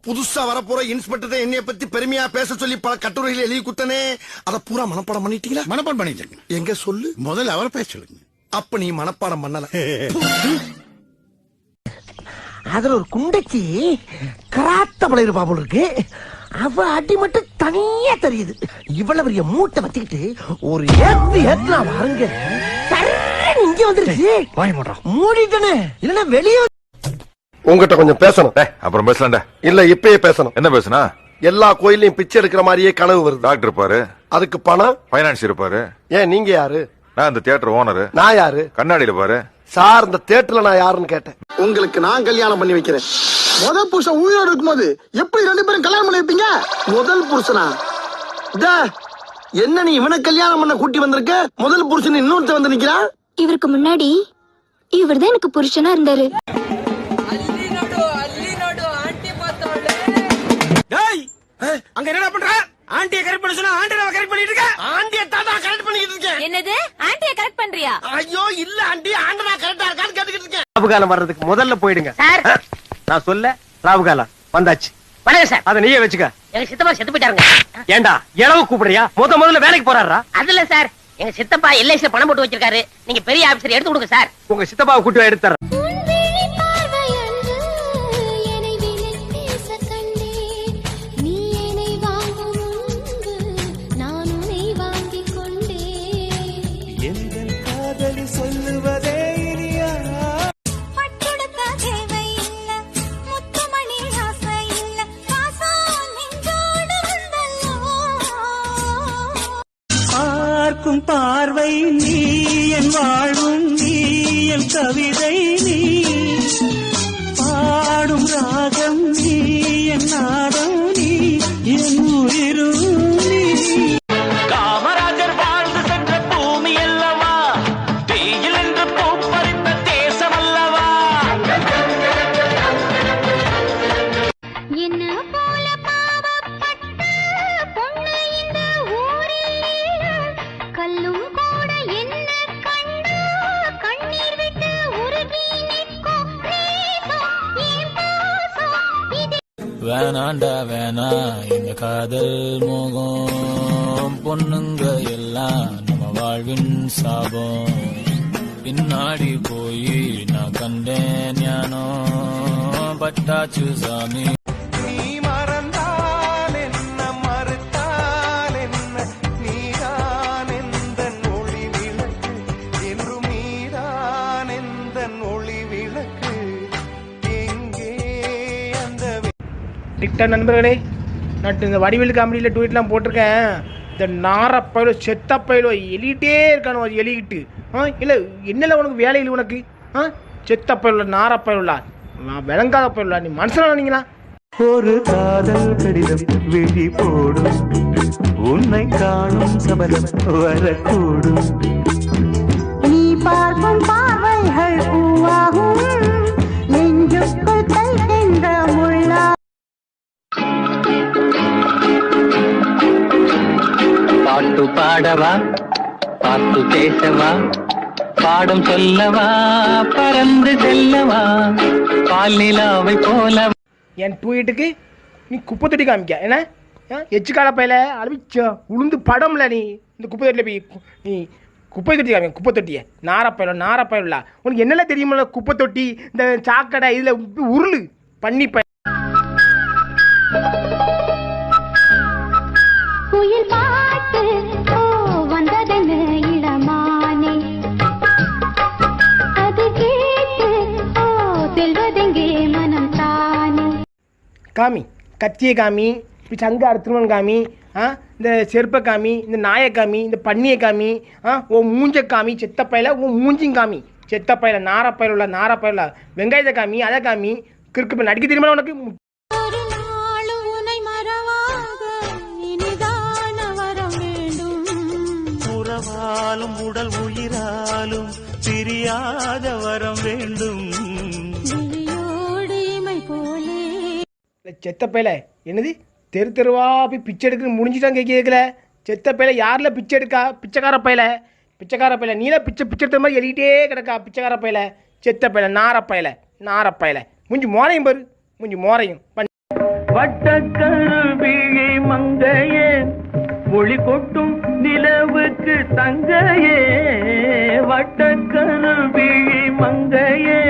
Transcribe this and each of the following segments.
புதுசா வரப்போற இன்ஸ்பெக்டர் என்னைய பத்தி பெருமையா பேச சொல்லி பல கட்டுரைகள் எழுதி குத்தனே, அத பூரா மனப்பாடம் பண்ணிட்டீங்களா? மனப்பாடம் பண்ணிட்டேங்க. எங்க சொல்லு. முதல்ல அவர் பேச சொல்லுங்க. அப்ப நீ மனப்பாடம் பண்ணல. அதுல ஒரு குண்டைக்கு கராத்த பழைய பாபு இருக்கு. அவ அடி மட்டும் தனியா தெரியுது. இவ்வளவு பெரிய மூட்டை வச்சுக்கிட்டு ஒரு ஏத்து வாருங்க இங்க வந்துருச்சு. மூடிட்டனே இல்லன்னா வெளியே. உங்ககிட்ட கொஞ்சம் பேசணும். அப்புறம் பேசலாம்டா. இல்ல இப்பயே பேசணும். என்ன பேசுனா? எல்லா கோயிலையும் பிச்சை எடுக்கிற மாதிரியே கனவு வருது. டாக்டர் இருப்பாரு, அதுக்கு பணம் பைனான்ஸ் இருப்பாரு. ஏன் நீங்க யாரு? நான் இந்த தியேட்டர் ஓனரு. நான் யாரு? கண்ணாடியில பாரு சார். இந்த தியேட்டர்ல நான் யாருன்னு கேட்டேன். உங்களுக்கு நான் கல்யாணம் பண்ணி வைக்கிறேன். முதல் புருஷன் உயிரோடு இருக்கும்போது எப்படி 2 பேரும் கல்யாணம் பண்ணி வைப்பீங்க? முதல் புருஷனா? என்ன நீ இவனை கல்யாணம் பண்ண கூட்டி வந்திருக்க? முதல் புருஷன் இன்னொருத்த வந்து நிக்கிறா. இவருக்கு முன்னாடி இவர்தான் எனக்கு புருஷனா இருந்தாரு. அங்க என்ன பண்ற? ஆண்டியை கரெக்ட் பண்ண சொன்னா ஆண்டியை கரெக்ட் பண்ணிட்டு இருக்க. ஆண்டியை தாத்தா கரெக்ட் பண்ணிட்டு இருக்கேன். என்னது ஆண்டியை கரெக்ட் பண்றியா? ஐயோ இல்ல ஆண்டி, ஆண்டனா கரெக்டா இருக்கான்னு கேட்டுக்கிட்டு இருக்கேன். ராவுகாலம் வர்றதுக்கு முதல்ல போயிடுங்க சார். நான் சொல்ல ராவுகாலம் வந்தாச்சு. வணக்கம் சார். அத நீயே வச்சுக்க. எங்க சித்தப்பா செத்து போயிட்டாருங்க. ஏண்டா இளவு கூப்பிடுறியா? முதல்ல வேலைக்கு போறாரா? அதுல சார் எங்க சித்தப்பா எல்ஐசில பணம் போட்டு வச்சிருக்காரு. நீங்க பெரிய ஆபீசர் எடுத்து கொடுங்க சார். உங்க சித்தப்பாவை கூட்டி எடுத்து தரேன். பார்வை நீ என் வாழ்வும், நீ என் கவிதை, நீ பாடும் ராகம், நீ என் நாதம், நீ என் உயிரும் நீ. காமராஜர் வாழ்ந்து சென்ற பூமி அல்லவா, தீயில் என்று பூப்பறித்த தேசம் அல்லவா. என்ன போல பாவப்பட்ட பொண்ணு இந்த ஊரில் கல்லும் கூட என்ன கண்டு கண்ணீர் விட்டு உருகி நிற்கும் நேசம் என் பாசம் இது. வேணாண்டா வேணா இந்த காதல் மோகம், பொண்ணுங்க எல்லாம் நம்ம வாழ்வின் சாபம். பின்னாடி போய் நான் கண்டேன் ஞானோ பட்டாச்சு சாமி. டிக்டாக் நண்பர்களே, நான் இந்த வடிவேலு காமெடியில் ட்வீட்லாம் போட்டிருக்கேன். இந்த நாரப்பயிலோ செத்தப்பயிலோ எலிகிட்டே இருக்கானு எலிக்கிட்டு. இல்லை என்னல உனக்கு வேலை இல்லை உனக்கு? செத்தப்பயிலோ நாரப்பயிலா விளங்காத பயிலா? நீ மனுஷனா நீங்களா? ஒரு காதல் கடிதம் விழி போடும், உன்னை காணும் சபலம் வரக்கூடும். நீ பார்க்கும் பார்வைகள் பூவாகும், நெஞ்சுக்குள் தைக்கின்ற முள்ளா. பாட்டு பாடவா, பாட்டு பேசவா, பாடம் சொல்லவா, பறந்து செல்லவா, பால் நிலாவை போல. என் ட்வீட்டுக்கு நீ குப்பை தொட்டி காமிக்க என்ன? எச்சு காலப்பையில் அழிச்சோ உளுந்து படம்ல. நீ இந்த குப்பை தொட்டியில் போய் நீ குப்பை தொட்டி காமிக்க. குப்பை தொட்டியை நாரப்பயிலா உனக்கு என்னெல்லாம் தெரியுமில்ல? குப்பை தொட்டி, இந்த சாக்கடை, இதில் உருளு பண்ணி குயில் பாட்டு வந்ததென்ன இளமானே, அது கேட்டு செல்வதெங்கே மனம் தானே. காமி, கத்தியை காமி, இப்படி சங்க அறுத்துருவன் காமி, இந்த செருப்பை காமி, இந்த நாயை காமி, இந்த பன்னியை காமி, உன் மூஞ்ச காமி, செத்தப்பையில் உன் மூஞ்சியும் காமி. செத்தப்பையில் நாரப்பயில வெங்காயத்தை காமி, அதை காமி. கிறுக்கு போய் நடிக்க தெரியுமா உனக்கு? உறவாலும் உடல் உயிராலும் பிரியாத வரம் வேண்டும். செத்தப்பையில என்னது தெரு தெருவா போய் பிச்சை எடுக்க முடிஞ்சுட்டான் கேட்கல. செத்தப்பையில யாரில் பிச்சை எடுக்கா? பிச்சைக்கார பையில நீல பிச்சை எடுத்த மாதிரி எழுதிட்டே கிடக்கா. பிச்சைக்கார பையில, செத்தப்பையில, நாரப்பையில. மூஞ்சி மோரையும் பாரு, மூஞ்சி மோரையும். வட்டக்கருவிழி மங்கையே ஒளி கொட்டும் நிலவுக்கு தங்கையே வட்டக்கருவிழி மங்கையே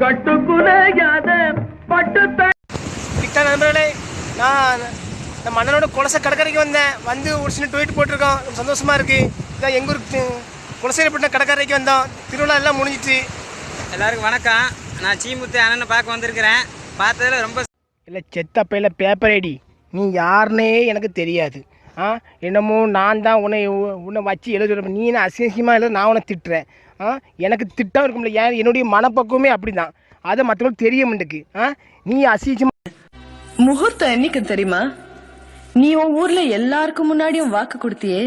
கட்டுக்குலையாத பட்டு கிட்ட நண்பர்களே, நான் இந்த மன்னனோட குலசை கடற்கரைக்கு வந்து ஒரு சின்ன ட்வீட் போட்டிருக்கோம். ரொம்ப சந்தோஷமா இருக்கு. இதான் எங்கள் ஊருக்கு குலசைப்பட்டினம் கடற்கரைக்கு வந்தோம். திருவிழா எல்லாம் முடிஞ்சிச்சு. எல்லாருக்கும் வணக்கம். நான் சீமுத்து அண்ணனை பார்க்க வந்திருக்கிறேன். பார்த்ததில் ரொம்ப இல்லை செத்தப்பையில் பேப்பர் ஐடி, நீ யாருன்னே எனக்கு தெரியாது. என்னமோ நான் தான் உன்னை வச்சு எழுதுறேன். நீ என்ன அசிங்கமாக எழுத, நான் உன்னை திட்டுறேன். எனக்கு திட்டம் இருக்கும்ல, ஏன் என்னுடைய மனப்பக்குவமே அப்படி தான். அதை மற்றவங்களுக்கு தெரிய மாட்டேக்கு. நீ அசிங்கமாக முகூர்த்தம் என்னைக்கு தெரியுமா? நீ உன் ஊர்ல எல்லாருக்கும் முன்னாடியும் வாக்கு கொடுத்தியே.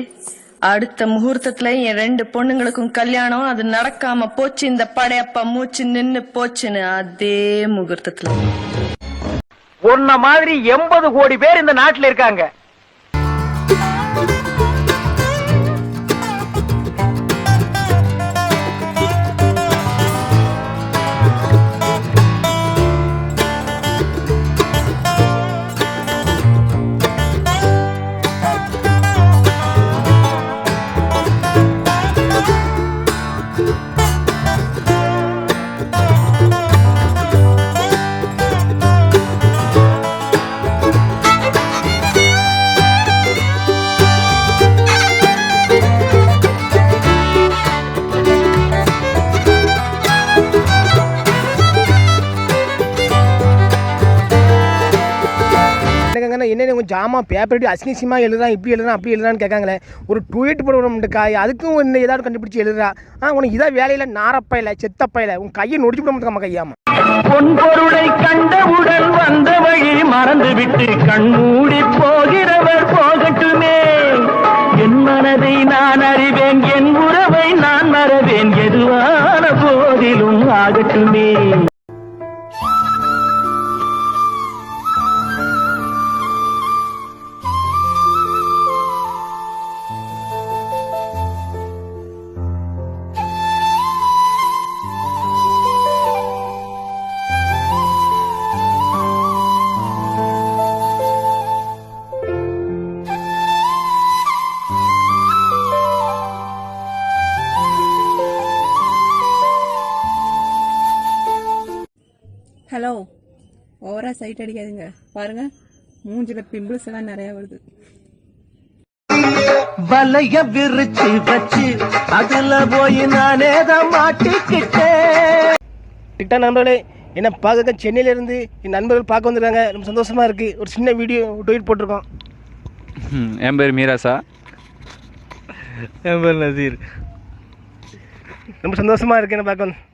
அடுத்த முகூர்த்தத்துல என் 2 பொண்ணுங்களுக்கும் கல்யாணம், அது நடக்காம போச்சு. இந்த படையப்பா மூச்சு நின்னு போச்சுன்னு அதே முகூர்த்தத்துல உன்ன மாதிரி 80 கோடி பேர் இந்த நாட்டுல இருக்காங்க. என்ன கொஞ்சம் ஜாமா பேப்பர் அசிங்கமாக எழுதுறான், இப்படி எழுதுறான், அப்படி எழுதுறான்னு கேட்காங்களே. ஒரு ட்வீட் போட விட அதுக்கும் என்ன ஏதாவது கண்டுபிடிச்சி எழுதுறா. உனக்கு இதான் வேலையில் நாரப்பையில செத்தப்பையில உன் கையை நொடிச்சு விட மாட்டேமா கையாமா. பொன்பொருளை கண்டவுடன் வந்த வழி மறந்துவிட்டு கண்மூடி போகிறவர் போகட்டுமே. என் மனதை நான் அறிவேன், என் உறவை நான் மறவேன், எதுவான போதிலும் ஆகட்டுமே. ஹலோ, ஓவரா சைட் அடிக்காதுங்க. பாருங்க மூஞ்சில பிம்பிள்ஸ் எல்லாம் நிறைய வருது. வலைய விரிச்சு வச்சு அதுல போய் நானே தான் மாட்டிக்கிட்டேன். டிக்டாக் நண்பர்களே, என்ன பார்க்க சென்னையிலேருந்து என் நண்பர்கள் பார்க்க வந்துருக்காங்க. ரொம்ப சந்தோஷமாக இருக்குது. ஒரு சின்ன வீடியோ ட்வீட் போட்டிருக்கோம். என் பேர் மீராசா. என் பேர் நசீர். ரொம்ப சந்தோஷமாக இருக்குது என்ன பார்க்க வந்து.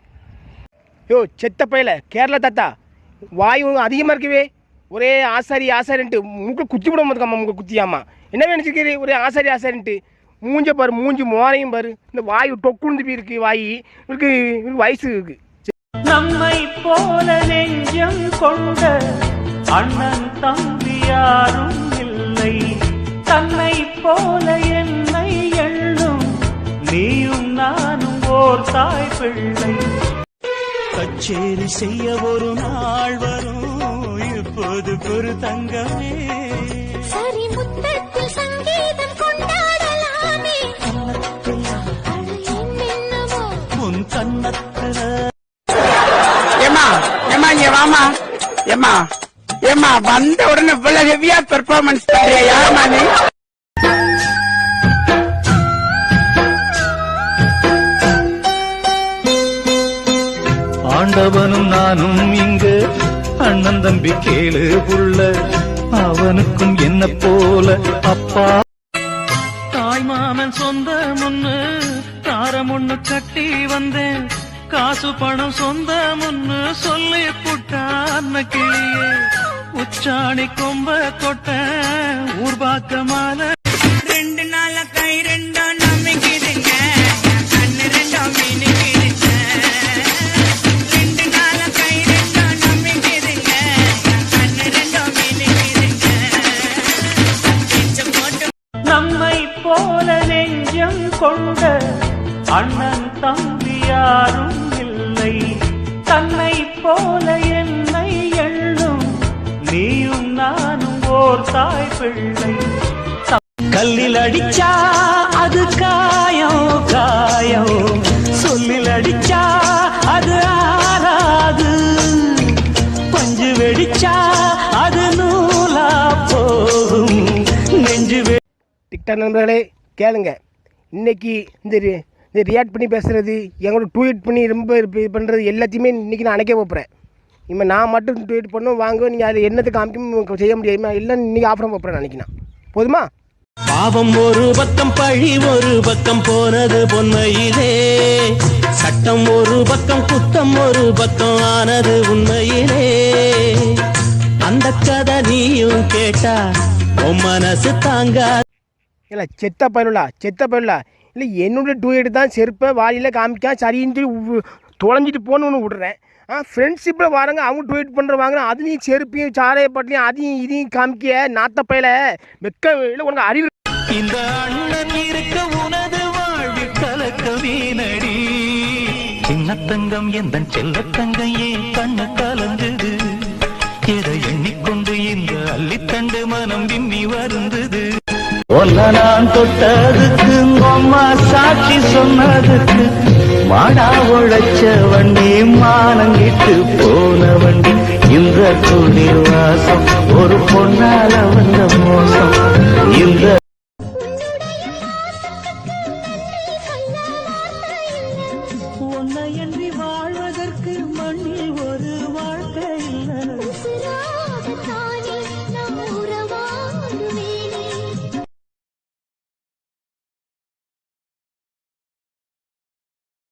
யோ செத்த பையில கேரளா தாத்தா, வாயு அதிகமாக இருக்கவே. ஒரே ஆசாரின்ட்டு மூக்கில் குத்தி விட மாட்டேக்காமா. மூக்க குத்தியாமா என்ன நினச்சிருக்கீரு? ஒரே ஆசாரின்ட்டு மூஞ்ச பாரு, மூஞ்சி மோரையும் பாரு. இந்த வாயு டொக்குந்து போய் இருக்கு. வாய் இவருக்கு வயசு இருக்கு. நம்மை போல நெஞ்சம் கொண்ட அண்ணன் தம்பி யாரும் இல்லை. தன்னை போல என்னை எண்ணும் நீயும் நானும் ஓர் தாய் பிள்ளை. கச்சேரி செய்ய ஒரு நாள் வரும், இப்போது ஒரு தங்கமே. சரி முத்தத்தில் சங்கீதம் கொண்டாடலாமே. உன் கண்ணத்துல ஏமா வந்த உடனே இவ்வளவு ஹெவியா பெர்ஃபார்மன்ஸ் பண்றியா? யாருமா நீ? ஆண்டவனும் நானும் இங்கு அண்ணன் தம்பி கேளு புள்ள, அவனுக்கும் என்ன போல அப்பா. தாய் மாமன் சொந்த முன்னு தாரம் ஒண்ணு கட்டி வந்தேன். காசு பணம் சொந்த முன்னு சொல்லி புட்டான் கிளியே. உச்சாணி கொம்ப கொட்ட ஊர்பாக்க மாலை 2 நாள கை 2 நம்பிக்கிடுங்க. கண்ணு 2 மீனுக்கிடுங்க. 2 நாள கை 2 நம்பிக்கிடுங்க. கண்ணு 2 மீனுக்கிடுங்க. நம்மை போல நெஞ்சம் கொண்ட அண்ணன் தம்பி யாரும் இல்லை. தன்னை போல என்னை எண்ணும் நீ தாய் பிள்ளை. கல்லில் அடிச்சா அது காயம் காயம், சொல்லில் அடிச்சா அது ஆறாது, பஞ்சு வெடிச்சா அது நூலா போகும், நெஞ்சு டிக்டாக் நண்பர்களே கேளுங்க, இன்னைக்கு இந்த ரியாக்ட் பண்ணி பேசுகிறது, எங்களோட ட்வீட் பண்ணி ரொம்ப இது பண்ணுறது எல்லாத்தையுமே இன்றைக்கி நான் அணைக்க போகிறேன். இனிமேல் நான் மட்டும் ட்வீட் பண்ணோம் வாங்க, நீங்கள் அதில் என்னத்துக்கு காமிக்கும் செய்ய முடியாதுமா, எல்லாம் இன்றைக்கி ஆஃப் பண்ண போகிறேன் நினைக்கிறேன். போதுமா? பாவம் ஒரு பக்கம் பழி ஒரு பக்கம் போனது பொன்மையிலே, சட்டம் ஒரு பக்கம் குத்தம் ஒரு பக்கம் ஆனது உண்மையிலே, அந்த கதை நீயும் கேட்டா உன் மனசு தாங்க. இல்லை செத்த பயிலா இல்லை என்னோட டூயட் தான் செருப்பை வாயில காமிக்கா சரின்னு சொல்லி தொலைஞ்சிட்டு போகணுன்னு விடுறேன். ஃப்ரெண்ட்ஷிப்பில் வராங்க அவங்க ட்வீட் பண்ணுற வாங்க, அதுலேயும் செருப்பையும் சாரையப்பட்டிலையும் அதையும் இதையும் காமிக்க நாத்த பயில வெக்க இல்லை உனக்கு அறிவு. இந்த அண்ணன் இருக்க உனது வாழ்வில் கலக்க வீணடி, சின்னத்தங்கம் எந்த செல்லத்தங்கம் ஏன் கண்ணு கலந்தது, எதை எண்ணிக்கொண்டு இந்த அள்ளித்தண்டு மனம் விம்மி வருந்தது. ஒன்ன நான் தொட்டதுக்கு அம்மா சாட்சி சொன்னதுக்கு, மாடா உழைச்ச வண்டி மானங்கிட்டு போன வண்டி, இந்த குளிர் வாசம் ஒரு பொன்னால வந்த மோசம், இந்த உன்னை என்று